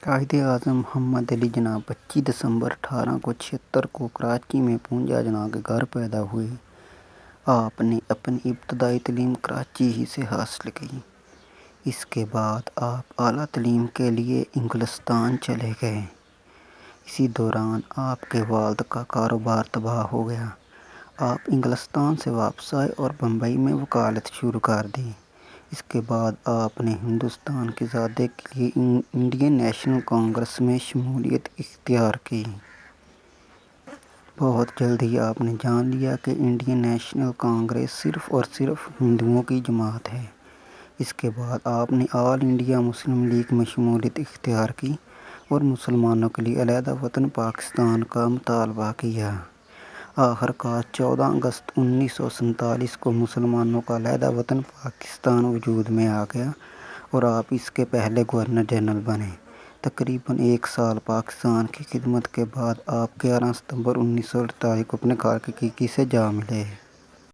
قائد-اعظم محمد علی جناح 25 دسمبر 1876 کو کراچی میں پونجا جناح کے گھر پیدا ہوئے۔ آپ نے اپنی ابتدائی تعلیم کراچی ہی سے حاصل کی۔ اس کے بعد آپ اعلیٰ تعلیم کے لیے انگلستان چلے گئے۔ اسی دوران آپ کے والد کا کاروبار تباہ ہو گیا۔ آپ انگلستان سے واپس آئے اور بمبئی میں وکالت شروع کر دی۔ اس کے بعد آپ نے ہندوستان کی آزادی کے لیے انڈین نیشنل کانگریس میں شمولیت اختیار کی۔ بہت جلد ہی آپ نے جان لیا کہ انڈین نیشنل کانگریس صرف اور صرف ہندوؤں کی جماعت ہے۔ اس کے بعد آپ نے آل انڈیا مسلم لیگ میں شمولیت اختیار کی اور مسلمانوں کے لیے علیحدہ وطن پاکستان کا مطالبہ کیا۔ آخر کار 14 اگست 1947 کو مسلمانوں کا علیحدہ وطن پاکستان وجود میں آ گیا اور آپ اس کے پہلے گورنر جنرل بنے۔ تقریباً ایک سال پاکستان کی خدمت کے بعد آپ 11 ستمبر 1948 کو اپنے کارکردگی سے جا ملے۔